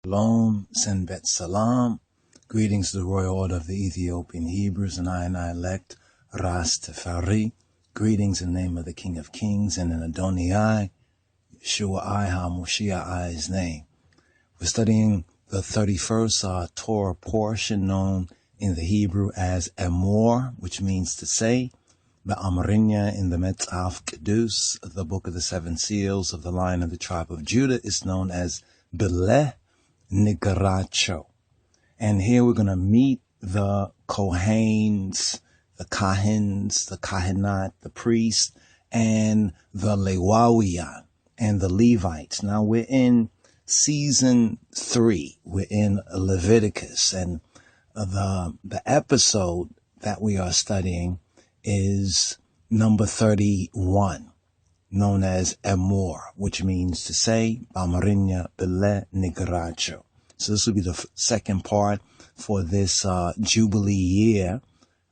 Shalom, Senbet Salam. Greetings to the Royal Order of the Ethiopian Hebrews, and I elect RasTafari. Greetings in the name of the King of Kings and in Adonai, Yeshua I HaMoshiach I's name. We're studying the 31st Torah portion known in the Hebrew as Emor, which means to say. Ba'amrinya in the Metzaf Kedus, the Book of the Seven Seals of the Lion of the Tribe of Judah, is known as Beleh Nigaracho. And here we're going to meet the Kohanes, the Kahins, the Kahinat, the priests, and the Lewawiyan, and the Levites. Now we're in season 3. We're in Leviticus, and the episode that we are studying is number 31, known as Emor, which means to say, Bamarinya Bele Nigaracho. So this will be the second part for this Jubilee year.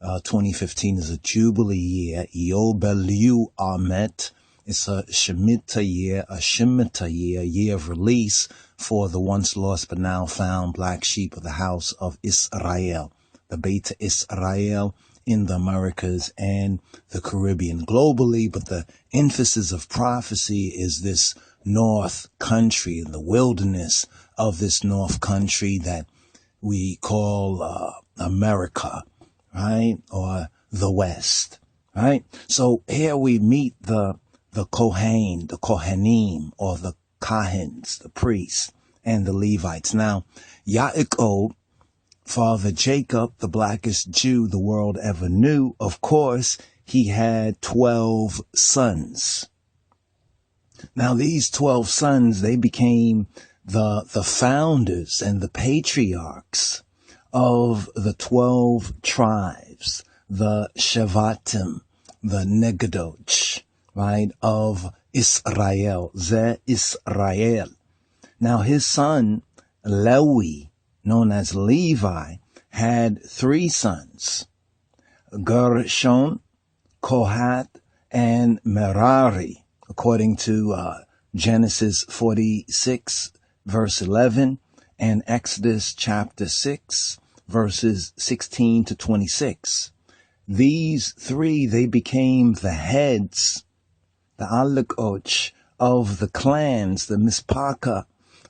2015 is a Jubilee year. Yobelu Amet. It's a Shemitah year, year of release for the once lost but now found black sheep of the house of Israel, the Beta Israel in the Americas and the Caribbean globally. But the emphasis of prophecy is this North country, the wilderness of this North country that we call America, right? Or the West, right? So here we meet the Kohen, the Kohanim, or the Kahins, the priests, and the Levites. Now, Yaakov, Father Jacob, the blackest Jew the world ever knew, of course, he had 12 sons. Now, these 12 sons, they became the founders and the patriarchs of the 12 tribes, the Shevatim, the Negadoch, right, of Israel, Ze Israel. Now, his son, Lewi, known as Levi, had 3 sons, Gershon, Kohath, and Merari, according to Genesis 46, verse 11, and Exodus chapter 6, verses 16 to 26. These 3, they became the heads, the Alikoch of the clans, the Mispaka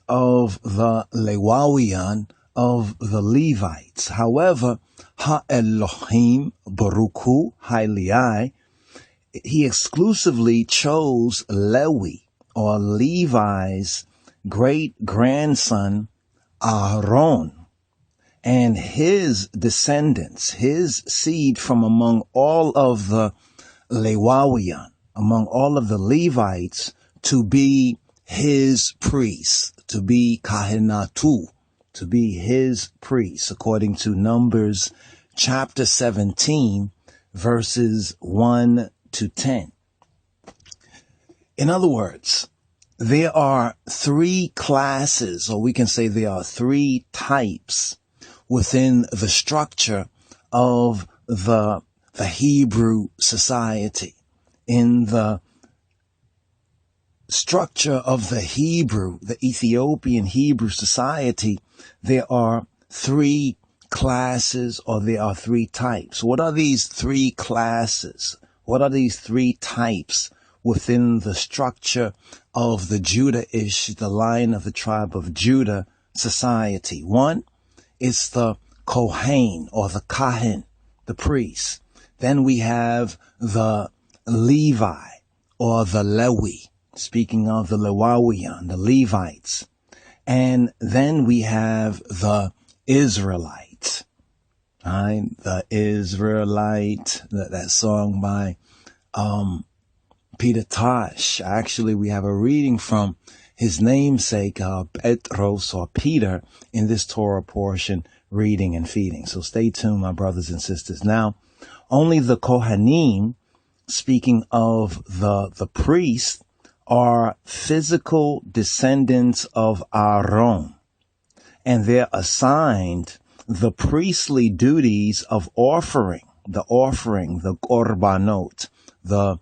of the Lewawiyan, of the Levites. However, Ha-Elohim Baruchu Hailai, he exclusively chose Lewi, or Levi's great-grandson, Aaron, and his descendants, his seed from among all of the Lewawiyan, among all of the Levites, to be his priests, to be Kahinatu, to be his priests, according to Numbers chapter 17, verses 1 to 10. In other words, there are 3 classes, or we can say there are 3 types within the structure of the Hebrew society. In the structure of the Ethiopian Hebrew society, there are 3 classes, or there are 3 types. What are these 3 classes? What are these 3 types within the structure of the Judah-ish, the line of the tribe of Judah society? 1, it's the Kohen, or the Kahin, the priest. Then we have the Levi, or the Lewi, speaking of the Lewawiyan, the Levites. And then we have the Israelite, right? The Israelite, that song by Peter Tosh. Actually, we have a reading from his namesake, Petros, or Peter, in this Torah portion, reading and feeding. So stay tuned, my brothers and sisters. Now, only the Kohanim, speaking of the priests, are physical descendants of Aaron, and they're assigned the priestly duties of offering, the korbanot, the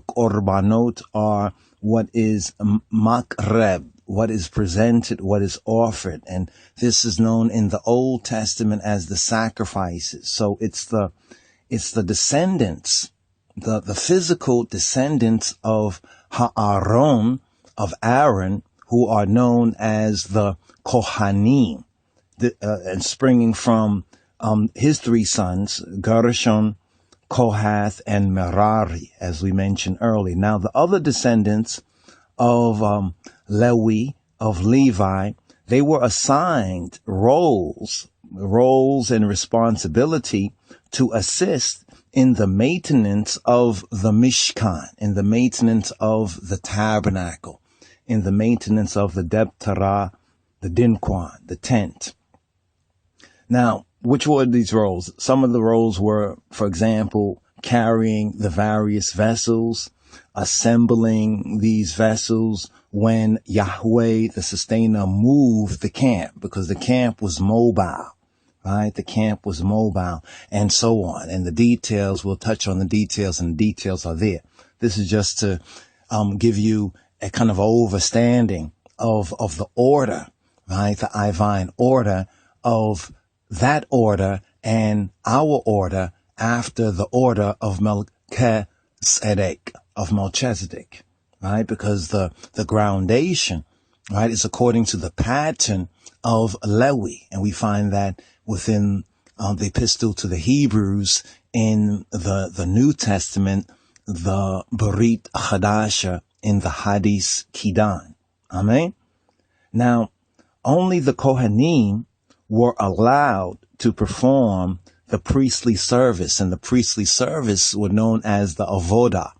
korbanot are what is makreb, what is presented, what is offered. And this is known in the Old Testament as the sacrifices. So it's the descendants, the physical descendants of Ha'aron, of Aaron, who are known as the Kohanim, and springing from his three sons, Gershon, Kohath, and Merari, as we mentioned earlier. Now, the other descendants of Levi, they were assigned roles and responsibility to assist in the maintenance of the Mishkan, in the maintenance of the tabernacle, in the maintenance of the Debtarah, the Dinquan, the tent. Now, which were these roles? Some of the roles were, for example, carrying the various vessels, assembling these vessels when Yahweh, the sustainer, moved the camp, because the camp was mobile, right? The camp was mobile, and so on. And the details, we'll touch on the details, and the details are there. This is just to give you a kind of overstanding of the order, right? The Ivine order of that order and our order after the order of Melchizedek, right? Because the groundation, right, is according to the pattern of Lewi. And we find that within the epistle to the Hebrews in the New Testament, the Berit Chadasha in the Hadis Kidan. Amen. Now, only the Kohanim were allowed to perform the priestly service, and the priestly service were known as the avoda,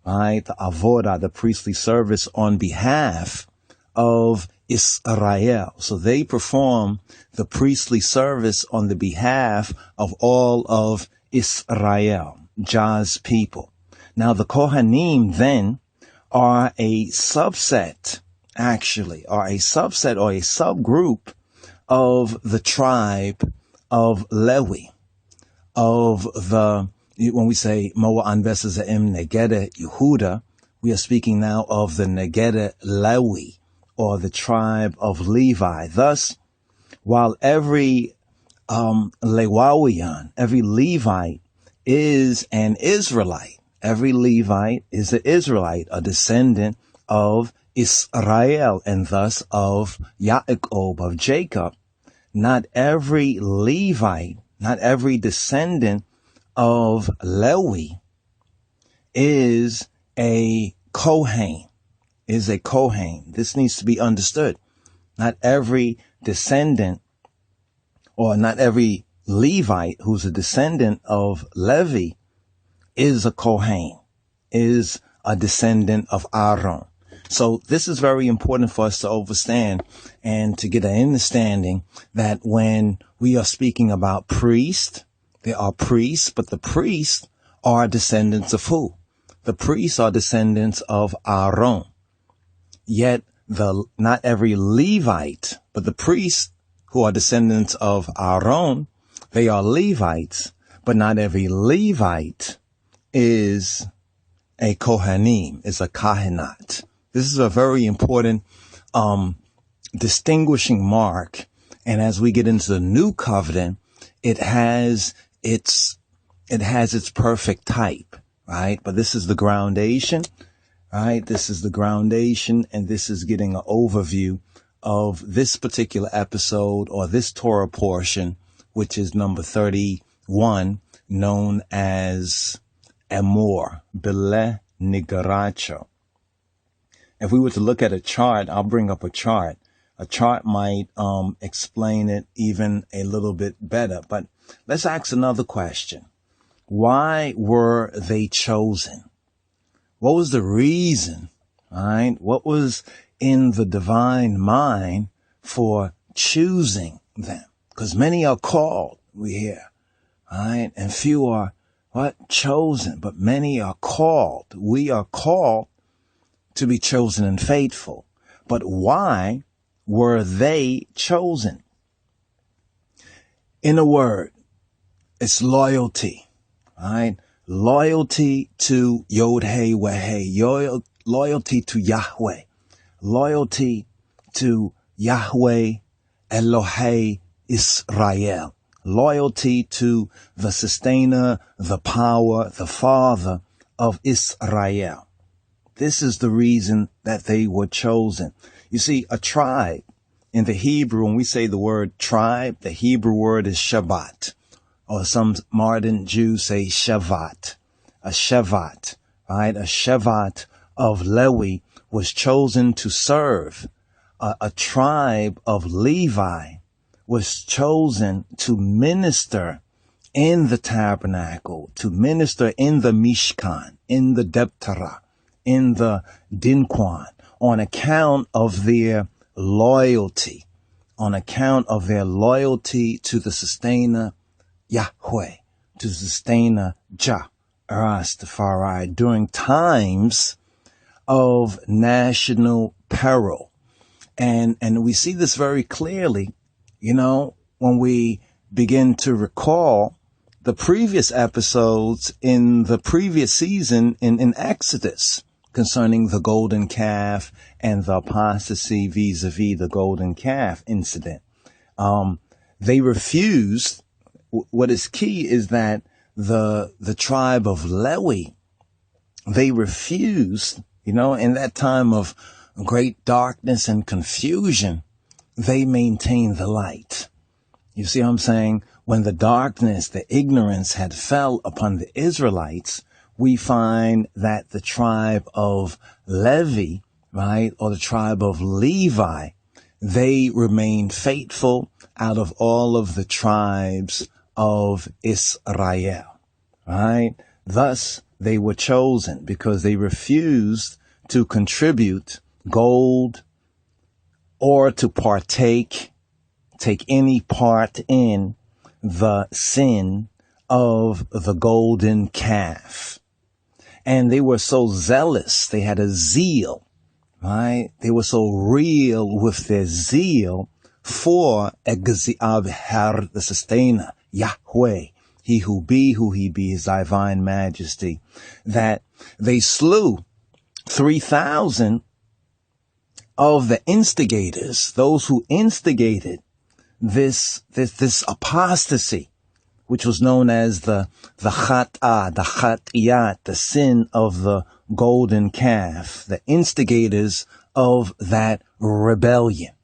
right? The avoda, the priestly service on behalf of Israel. So they perform the priestly service on the behalf of all of Israel, Jah's people. Now the Kohanim then are a subset, actually, or a subgroup of the tribe of Lewi, of the, when we say Moa Anbesazim Negede Yehuda, we are speaking now of the Negede Lewi, or the tribe of Levi. Thus, while every Lewawian, every Levite is an Israelite, every Levite is an Israelite, a descendant of Israel, and thus of Yaakov, of Jacob. Not every Levite, not every descendant of Lewi is a Kohen, This needs to be understood. Not every descendant, or not every Levite who's a descendant of Levi is a Kohen, is a descendant of Aaron. So this is very important for us to understand and to get an understanding that when we are speaking about priests, there are priests, but the priests are descendants of who? The priests are descendants of Aaron. Yet not every Levite, but the priests who are descendants of Aaron, they are Levites, but not every Levite is a Kohanim, is a Kahanat. This is a very important distinguishing mark. And as we get into the new covenant, it has its perfect type, right? But this is the groundation, right? This is the groundation, and this is getting an overview of this particular episode, or this Torah portion, which is number 31, known as Emor, Bele Nigaracho. If we were to look at a chart, I'll bring up a chart. A chart might explain it even a little bit better. But let's ask another question. Why were they chosen? What was the reason, right? What was in the divine mind for choosing them? Because many are called, we hear, right? And few are, chosen, but many are called. We are called to be chosen and faithful. But why were they chosen? In a word, it's loyalty, right? Loyalty to Yod Hey Weh Hey, loyalty to Yahweh, loyalty to Yahweh Elohei Israel, loyalty to the sustainer, the power, the father of Israel. This is the reason that they were chosen. You see, a tribe in the Hebrew, when we say the word tribe, the Hebrew word is Shabbat, or some modern Jews say Shavat, a Shavat, right? A Shavat of Lewi was chosen to serve. A tribe of Levi was chosen to minister in the tabernacle, to minister in the Mishkan, in the Debtarah, in the Dinquan, on account of their loyalty, to the sustainer Yahweh, to the sustainer Jah, RasTafari, during times of national peril. And we see this very clearly, when we begin to recall the previous episodes in the previous season in Exodus concerning the golden calf and the apostasy vis-a-vis the golden calf incident. They refused. What is key is that the tribe of Lewi, they refused, in that time of great darkness and confusion, they maintained the light. You see what I'm saying? When the darkness, the ignorance had fell upon the Israelites, we find that the tribe of Levi, right, or the tribe of Levi, they remained faithful out of all of the tribes of Israel, right? Thus, they were chosen because they refused to contribute gold or to take any part in the sin of the golden calf. And they were so zealous. They had a zeal, right? They were so real with their zeal for Egziab, the sustainer, Yahweh, he who he be, his divine majesty, that they slew 3,000 of the instigators, those who instigated this apostasy, which was known as the chatiyat, the sin of the golden calf, the instigators of that rebellion.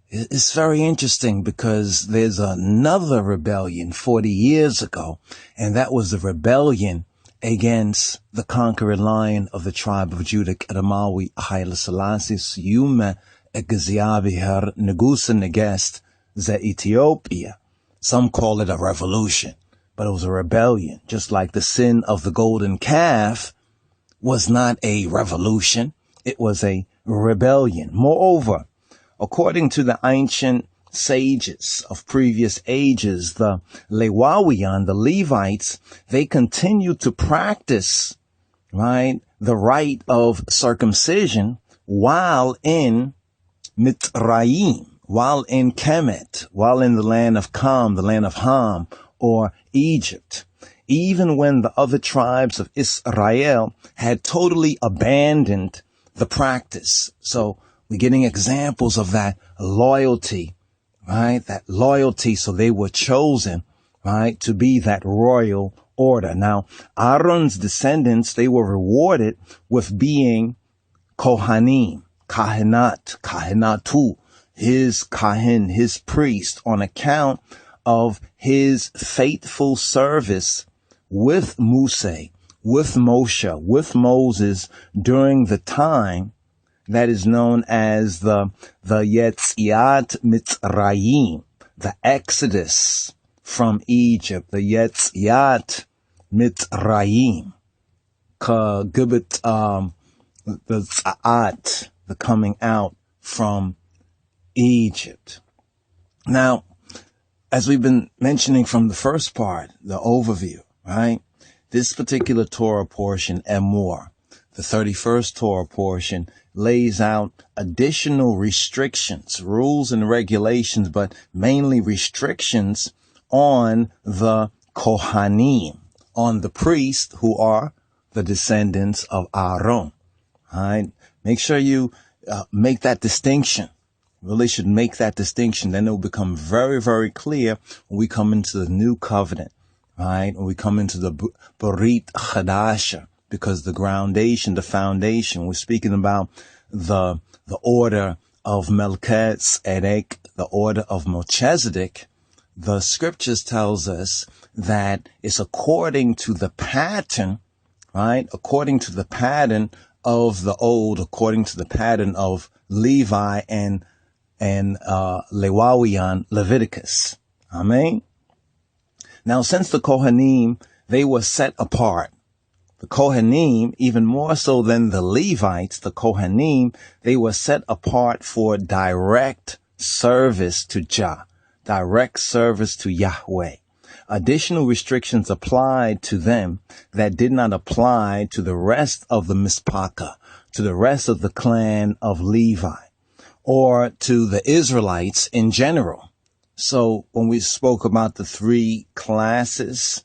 It's very interesting because there's another rebellion 40 years ago, and that was the rebellion against the conquering lion of the tribe of Judah, Kedamawi, LOJSociety, Yume, Egziabihar, Negusa Negest, Ze Ethiopia. Some call it a revolution, but it was a rebellion, just like the sin of the golden calf was not a revolution. It was a rebellion. Moreover, according to the ancient sages of previous ages, the Lewawian, the Levites, they continued to practice, right, the rite of circumcision while in Mitzrayim, while in Kemet, while in the land of Kam, the land of Ham, or Egypt, even when the other tribes of Israel had totally abandoned the practice. So we're getting examples of that loyalty, right? That loyalty. So they were chosen, right, to be that royal order. Now, Aaron's descendants, they were rewarded with being Kohanim, Kahinatu, his Kahin, his priest, on account of his faithful service with Moshe, with Moshe, with Moses during the time that is known as the Yetziat Mitzrayim, the Exodus from Egypt, the Yetziat Mitzrayim, Gibit, the Tza'at, the coming out from Egypt. Now, as we've been mentioning from the first part, the overview, right? This particular Torah portion, Emor, the 31st Torah portion, lays out additional restrictions, rules and regulations, but mainly restrictions on the Kohanim, on the priests who are the descendants of Aaron. All right. Make sure you make that distinction. Really should make that distinction. Then it will become very, very clear when we come into the new covenant, right? When we come into the Berit Chadasha, because the foundation, we're speaking about the order of Melchizedek, the order of Melchizedek. The scriptures tells us that it's according to the pattern, right? According to the pattern of the old, according to the pattern of Levi and Lewawian, Leviticus. Amen. Now, since the Kohanim, they were set apart. The Kohanim, even more so than the Levites, the Kohanim, they were set apart for direct service to Jah, direct service to Yahweh. Additional restrictions applied to them that did not apply to the rest of the Mispaka, to the rest of the clan of Levi, or to the Israelites in general. So when we spoke about the three classes,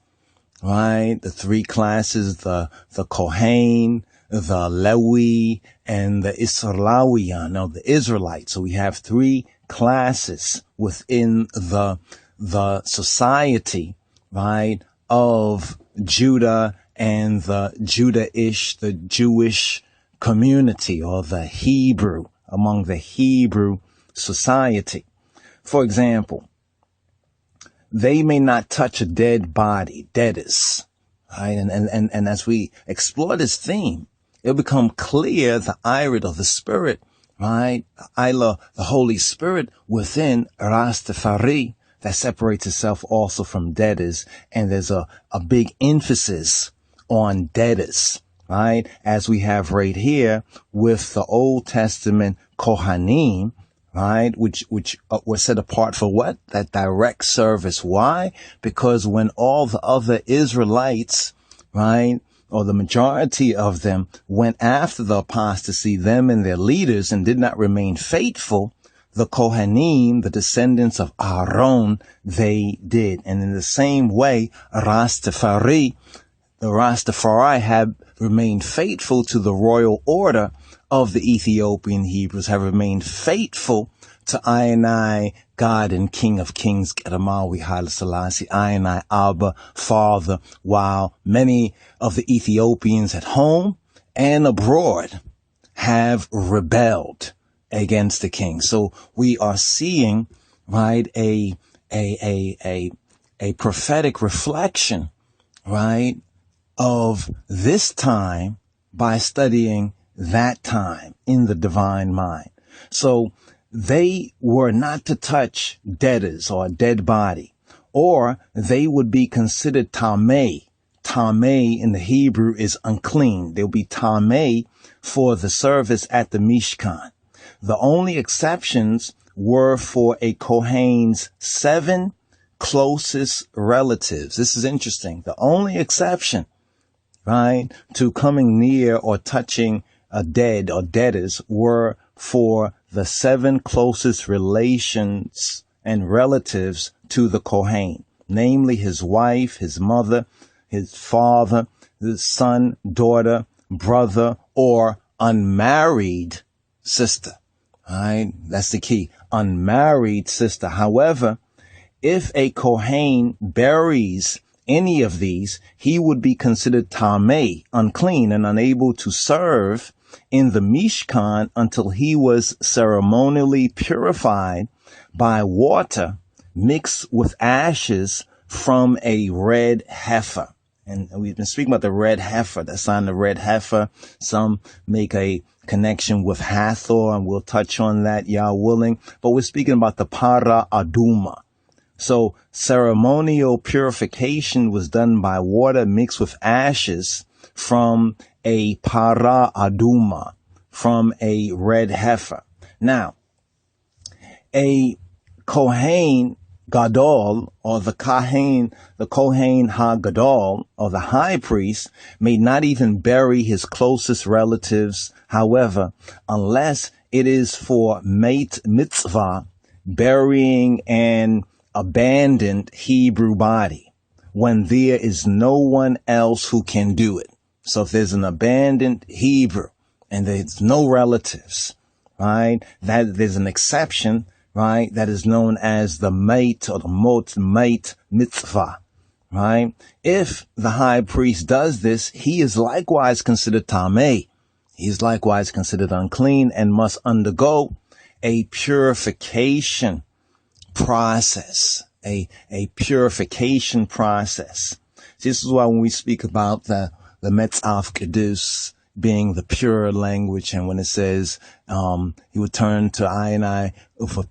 right? The three classes, the Kohen, the Lewi, and the Israelian, or the Israelites. So we have three classes within the society, right, of Judah and the the Jewish community, or the Hebrew, among the Hebrew society. For example, they may not touch a dead body, deaders, right? And as we explore this theme, it'll become clear the irid of the Spirit, right? The Holy Spirit within RasTafari that separates itself also from debtors. And there's a big emphasis on debtors, right? As we have right here with the Old Testament Kohanim, right? Which were set apart for what? That direct service. Why? Because when all the other Israelites, right, or the majority of them went after the apostasy, them and their leaders, and did not remain faithful, the Kohanim, the descendants of Aaron, they did. And in the same way, the Rastafari have remained faithful to the royal order of the Ethiopian Hebrews, have remained faithful to I, God and King of Kings, Emor, LOJSociety, I, Abba, Father, while many of the Ethiopians at home and abroad have rebelled against the king. So we are seeing, right, a prophetic reflection, right, of this time by studying that time in the divine mind. So they were not to touch debtors or a dead body, or they would be considered tameh. Tameh in the Hebrew is unclean. They'll be tameh for the service at the Mishkan. The only exceptions were for a Kohen's 7 closest relatives. This is interesting. The only exception, right, to coming near or touching a dead or debtors were for the 7 closest relations and relatives to the Kohen, namely his wife, his mother, his father, his son, daughter, brother, or unmarried sister. All right, that's the key. Unmarried sister. However, if a Kohen buries any of these, he would be considered tameh, unclean, and unable to serve in the Mishkan until he was ceremonially purified by water mixed with ashes from a red heifer. And we've been speaking about the red heifer, the sign of the red heifer. Some make a connection with Hathor, and we'll touch on that, Yah willing. But we're speaking about the para aduma. So ceremonial purification was done by water mixed with ashes from a para aduma, from a red heifer. Now, a Kohen Gadol, or the Kohen HaGadol, or the high priest, may not even bury his closest relatives, however, unless it is for mitzvah, burying an abandoned Hebrew body, when there is no one else who can do it. So if there's an abandoned Hebrew and there's no relatives, right? That there's an exception, right? That is known as the mate or the mot mate mitzvah, right? If the high priest does this, he is likewise considered tameh. He is likewise considered unclean and must undergo a purification process, a purification process. This is why when we speak about the Metzaf Kedus being the pure language, and when it says, he would turn to I and I for